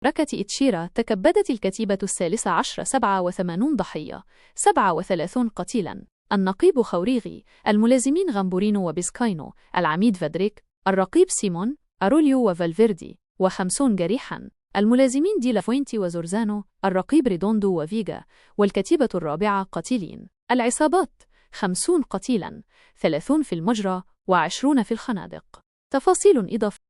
ركة إتشيرا تكبدت الكتيبة الثالثة عشر 87 ضحية، 37 قتيلا. النقيب خوريغي، الملازمين غامبورينو وبيسكاينو، العميد فادريك، الرقيب سيمون، أروليو وفالفيردي، و50 جريحا. الملازمين دي لافوينتي وزورزانو، الرقيب ريدوندو وفيجا، والكتيبة الرابعة قتيلين. العصابات 50 قتيلا، 30 في المجرى و20 في الخنادق. تفاصيل إضافية.